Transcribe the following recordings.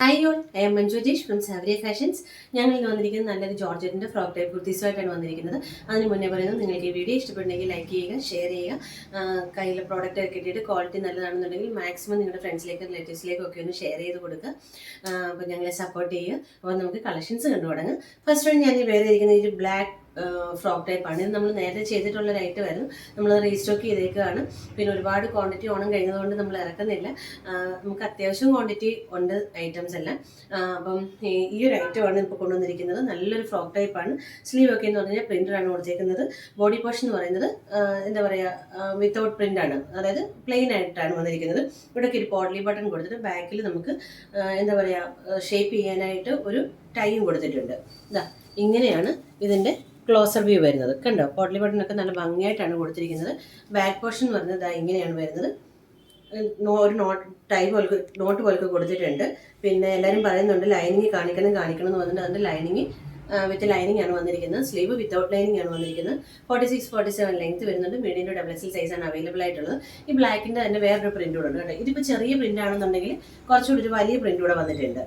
Hi all, I am Manju Jesh from Savriya Fashions. ഞങ്ങൾ ഇന്ന് വന്നിരിക്കുന്നത് നല്ലൊരു ജോർജറ്റിൻ്റെ ഫ്രോക്ക് ടൈപ്പ് കുർത്തീസുമായിട്ടാണ് വന്നിരിക്കുന്നത്. അതിന് മുന്നേ പറയുന്നത് നിങ്ങൾക്ക് ഈ വീഡിയോ ഇഷ്ടപ്പെട്ടുണ്ടെങ്കിൽ ലൈക്ക് ചെയ്യുക, ഷെയർ ചെയ്യുക. കയ്യിലെ പ്രോഡക്റ്റ് ഒക്കെ കിട്ടിയിട്ട് ക്വാളിറ്റി നല്ലതാണെന്നുണ്ടെങ്കിൽ മാക്സിമം നിങ്ങളുടെ ഫ്രണ്ട്സിലേക്ക് റിലേറ്റീവ്സിലേക്കും ഒക്കെ ഒന്ന് ഷെയർ ചെയ്ത് കൊടുക്കുക. അപ്പോൾ ഞങ്ങളെ സപ്പോർട്ട് ചെയ്യുക. അപ്പോൾ നമുക്ക് കളക്ഷൻസ് കണ്ടു തുടങ്ങാം. ഫസ്റ്റ് ഞാൻ വേറെ ഇരിക്കുന്ന ഒരു ബ്ലാക്ക് ഫ്രോക്ക് ടൈപ്പാണ്. ഇത് നമ്മൾ നേരത്തെ ചെയ്തിട്ടുള്ള ഐറ്റം ആയിരുന്നു. നമ്മൾ റീസ്റ്റോക്ക് ചെയ്തേക്കാണ്. പിന്നെ ഒരുപാട് ക്വാണ്ടിറ്റി ഓണം കഴിഞ്ഞതുകൊണ്ട് നമ്മൾ ഇറക്കുന്നില്ല. നമുക്ക് അത്യാവശ്യം ക്വാണ്ടിറ്റി ഉണ്ട് ഐറ്റംസ് എല്ലാം. അപ്പം ഈ ഒരു ഐറ്റമാണ് ഇപ്പോൾ കൊണ്ടുവന്നിരിക്കുന്നത്. നല്ലൊരു ഫ്രോക്ക് ടൈപ്പാണ്. സ്ലീവ് ഒക്കെ എന്ന് പറഞ്ഞാൽ പ്രിൻ്ററാണ് കൊടുത്തേക്കുന്നത്. ബോഡി പോർഷൻ എന്ന് പറയുന്നത് എന്താ പറയുക, വിത്തൗട്ട് പ്രിൻ്റാണ്, അതായത് പ്ലെയിൻ ആയിട്ടാണ് വന്നിരിക്കുന്നത്. ഇവിടെയൊക്കെ ഒരു പോട്ട്ലി ബട്ടൺ കൊടുത്തിട്ട് ബാക്കിൽ നമുക്ക് എന്താ പറയുക ഷേപ്പ് ചെയ്യാനായിട്ട് ഒരു ടൈയും കൊടുത്തിട്ടുണ്ട്. ഇതാ ഇങ്ങനെയാണ് ഇതിൻ്റെ ക്ലോസർ വ്യൂ വരുന്നത്. കണ്ടോ, പോട്ട്ലി ബട്ടണൊക്കെ നല്ല ഭംഗിയായിട്ടാണ് കൊടുത്തിരിക്കുന്നത്. ബാക്ക് പോർഷൻ എന്ന് പറയുന്നത് ഇങ്ങനെയാണ് വരുന്നത്. ഒരു നോട്ട് പോലൊക്കെ കൊടുത്തിട്ടുണ്ട്. പിന്നെ എല്ലാവരും പറയുന്നുണ്ട് ലൈനിങ് കാണിക്കണം എന്ന് പറഞ്ഞിട്ട് അതിൻ്റെ ലൈനിങ് വിത്ത് ലൈനിങ് ആണ് വന്നിരിക്കുന്നത്. സ്ലീവ് വിത്തൗട്ട് ലൈനിങ് ആണ് വന്നിരിക്കുന്നത്. 46-47 ലെങ്ത് വരുന്നുണ്ട്. മീഡിയം ടു XXL സൈസാണ് അവൈലബിൾ ആയിട്ടുള്ളത്. ഈ ബ്ലാക്കിൻ്റെ തന്നെ വേറൊരു പ്രിൻ്റ് കൂടെ ഉണ്ട് കേട്ടോ. ഇതിപ്പോൾ ചെറിയ പ്രിൻ്റ് ആണെന്നുണ്ടെങ്കിൽ കുറച്ചുകൂടി ഒരു വലിയ പ്രിൻ്റ് കൂടെ വന്നിട്ടുണ്ട്.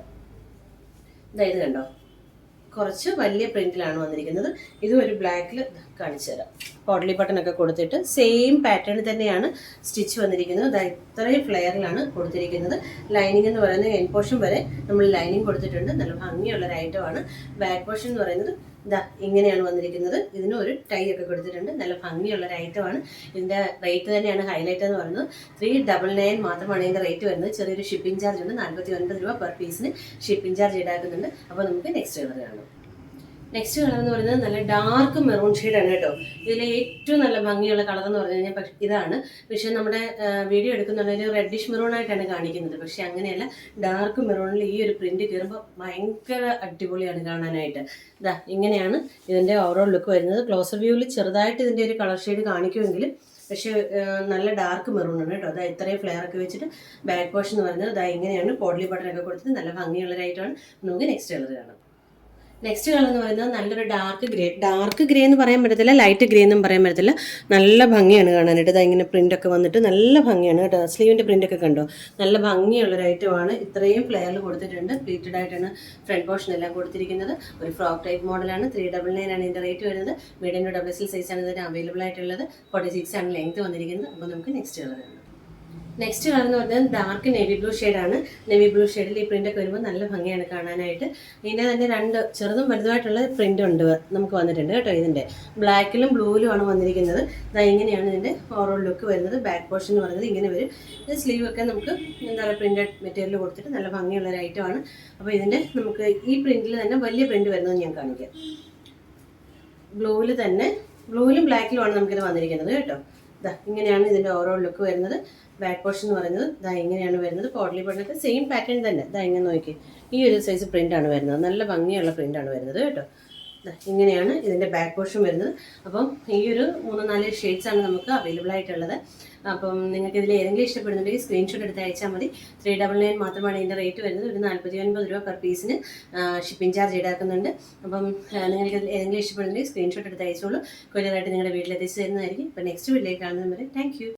ഇതായത് കണ്ടോ, കുറച്ച് വലിയ പ്രിന്റിലാണ് വന്നിരിക്കുന്നത്. ഇതും ഒരു ബ്ലാക്കിൽ കാണിച്ചു തരാം. പോട്ട്ലി ബട്ടണൊക്കെ കൊടുത്തിട്ട് സെയിം പാറ്റേണിൽ തന്നെയാണ് സ്റ്റിച്ച് വന്നിരിക്കുന്നത്. അത് ഇത്രയും ഫ്ലെയറിലാണ് കൊടുത്തിരിക്കുന്നത്. ലൈനിങ് എന്ന് പറയുന്നത് എൻ പോർഷൻ വരെ നമ്മൾ ലൈനിങ് കൊടുത്തിട്ടുണ്ട്. നല്ല ഭംഗിയുള്ളൊരു ഐറ്റമാണ്. ബാക്ക് പോർഷൻ എന്ന് പറയുന്നത് ഇതാ ഇങ്ങനെയാണ് വന്നിരിക്കുന്നത്. ഇതിന് ഒരു ടൈ ഒക്കെ കൊടുത്തിട്ടുണ്ട്. നല്ല ഭംഗിയുള്ളൊരു ഐറ്റമാണ്. ഇതിൻ്റെ റേറ്റ് തന്നെയാണ് ഹൈലൈറ്റ് എന്ന് പറയുന്നത്. 399 മാത്രമാണ് ഇതിൻ്റെ റേറ്റ് വരുന്നത്. ചെറിയൊരു ഷിപ്പിംഗ് ചാർജ് ഉണ്ട്. 49 രൂപ പെർ പീസിന് ഷിപ്പിംഗ് ചാർജ് ഈടാക്കുന്നുണ്ട്. അപ്പോൾ നമുക്ക് നെക്സ്റ്റ് കളർ കാണാം. നെക്സ്റ്റ് കളർ എന്ന് പറയുന്നത് നല്ല ഡാർക്ക് മെറൂൺ ഷെയ്ഡാണ് കേട്ടോ. ഇതിലെ ഏറ്റവും നല്ല ഭംഗിയുള്ള കളർ എന്ന് പറഞ്ഞു കഴിഞ്ഞാൽ ഇതാണ്. പക്ഷേ നമ്മുടെ വീഡിയോ എടുക്കുന്നുണ്ടെങ്കിൽ റെഡിഷ് മെറൂൺ ആയിട്ടാണ് കാണിക്കുന്നത്. പക്ഷേ അങ്ങനെയല്ല, ഡാർക്ക് മെറൂണിൽ ഈ ഒരു പ്രിന്റ് കയറുമ്പോൾ ഭയങ്കര അടിപൊളിയാണ് കാണാനായിട്ട്. ഇതാ ഇങ്ങനെയാണ് ഇതിൻ്റെ ഓവറോൾ ലുക്ക് വരുന്നത്. ക്ലോസർ വ്യൂവിൽ ചെറുതായിട്ട് ഇതിൻ്റെ ഒരു കളർ ഷെയ്ഡ് കാണിക്കുമെങ്കിലും പക്ഷേ നല്ല ഡാർക്ക് മെറൂൺ ആണ് കേട്ടോ. അതായത് ഇത്രയും ഫ്ലെയർ ഒക്കെ വെച്ചിട്ട് ബാക്ക് പോർഷൻ എന്ന് പറയുന്നത് അതായത് ഇങ്ങനെയാണ്. പോട്ട്ലി ബട്ടണൊക്കെ കൊടുത്തിട്ട് നല്ല ഭംഗിയുള്ളൊരായിട്ടാണ്. നമുക്ക് നെക്സ്റ്റ് കളർ കാണാം. നെക്സ്റ്റ് കളർ എന്ന് പറയുന്നത് നല്ലൊരു ഡാർക്ക് ഗ്രേ എന്ന് പറയാൻ പറ്റത്തില്ല, ലൈറ്റ് ഗ്രേ എന്നും പറയാൻ പറ്റത്തില്ല. നല്ല ഭംഗിയാണ് കാണാനായിട്ട്. ഇതാ ഇങ്ങനെ പ്രിൻ്റൊക്കെ വന്നിട്ട് നല്ല ഭംഗിയാണ് കേട്ടോ. സ്ലീവിൻ്റെ പ്രിൻ്റൊക്കെ കണ്ടോ, നല്ല ഭംഗിയുള്ളൊരു ഐറ്റമാണ്. ഇത്രയും ഫ്ലെയറിൽ കൊടുത്തിട്ടുണ്ട്. പ്ലീറ്റഡ് ആയിട്ടാണ് ഫ്രണ്ട് പോർഷൻ എല്ലാം കൊടുത്തിരിക്കുന്നത്. ഒരു ഫ്രോക്ക് ടൈപ്പ് മോഡലാണ്. 399 ആണ് ഇതിൻ്റെ റേറ്റ് വരുന്നത്. മീഡിയം ടു XXL സൈസാണ് ഇതിന് അവൈലബിൾ ആയിട്ടുള്ളത്. 46 ആണ് ലെങ്ത് വന്നിരിക്കുന്നത്. അപ്പോൾ നമുക്ക് നെക്സ്റ്റ് കളർ കാണാം. നെക്സ്റ്റ് കളർ എന്ന് പറഞ്ഞാൽ ഡാർക്ക് നേവി ബ്ലൂ ഷെയ്ഡാണ്. നേവി ബ്ലൂ ഷെയ്ഡിൽ ഈ പ്രിൻ്റൊക്കെ വരുമ്പോൾ നല്ല ഭംഗിയാണ് കാണാനായിട്ട്. ഇതിൻ്റെ തന്നെ രണ്ട് ചെറുതും വലുതുമായിട്ടുള്ള പ്രിൻ്റ് ഉണ്ട് നമുക്ക് വന്നിട്ടുണ്ട് കേട്ടോ. ഇതിൻ്റെ ബ്ലാക്കിലും ബ്ലൂവിലുമാണ് വന്നിരിക്കുന്നത്. ഇങ്ങനെയാണ് ഇതിൻ്റെ ഓവറോൾ ലുക്ക് വരുന്നത്. ബാക്ക് പോർഷൻ എന്ന് പറയുന്നത് ഇങ്ങനെ വരും. ഇത് സ്ലീവ് ഒക്കെ നമുക്ക് എന്താ പറയുക പ്രിൻ്റഡ് മെറ്റീരിയൽ കൊടുത്തിട്ട് നല്ല ഭംഗിയുള്ളൊരു ഐറ്റമാണ്. അപ്പോൾ ഇതിൻ്റെ നമുക്ക് ഈ പ്രിൻറ്റിൽ തന്നെ വലിയ പ്രിൻ്റ് വരുന്നത് ഞാൻ കാണിക്കാം. ബ്ലൂവിലും ബ്ലാക്കിലുമാണ് നമുക്കിത് വന്നിരിക്കുന്നത് കേട്ടോ. ഇങ്ങനെയാണ് ഇതിൻ്റെ ഓവറോൾ ലുക്ക് വരുന്നത്. ബാക്ക് പോർഷൻ എന്ന് പറയുന്നത് ഇങ്ങനെയാണ് വരുന്നത്. പോട്ട്ലി ബട്ടണൊക്കെ സെയിം പാറ്റേൺ തന്നെ. ഇങ്ങനെ നോക്കി ഈ ഒരു സൈസ് പ്രിൻ്റാണ് വരുന്നത്. നല്ല ഭംഗിയുള്ള പ്രിൻ്റാണ് വരുന്നത് കേട്ടോ. ഇങ്ങനെയാണ് ഇതിൻ്റെ ബാക്ക് പോർഷൻ വരുന്നത്. അപ്പം ഈ ഒരു 3-4 ഷെയ്ഡ്സാണ് നമുക്ക് അവൈലബിൾ ആയിട്ടുള്ളത്. അപ്പം നിങ്ങൾക്ക് ഇതിൽ ഏതെങ്കിലും ഇഷ്ടപ്പെടുന്നുണ്ടെങ്കിൽ സ്ക്രീൻഷോട്ട് എടുത്ത് അയച്ചാൽ മതി. 399 മാത്രമാണ് ഇതിൻ്റെ റേറ്റ് വരുന്നത്. ഒരു 49 രൂപ പെർ പീസിന് ഷിപ്പിംഗ് ചാർജ് ഈടാക്കുന്നുണ്ട്. അപ്പം നിങ്ങൾക്ക് ഇതിൽ ഏതെങ്കിലും ഇഷ്ടപ്പെടുന്നുണ്ടെങ്കിൽ സ്ക്രീൻഷോട്ട് എടുത്ത് അയച്ചോളൂ. കൊറിയറായിട്ട് നിങ്ങളുടെ വീട്ടിലെത്തിച്ച് തരുന്നതായിരിക്കും. അപ്പോൾ നെക്സ്റ്റ് വീട്ടിലേക്ക് കാണുന്നത് വരെ താങ്ക് യു.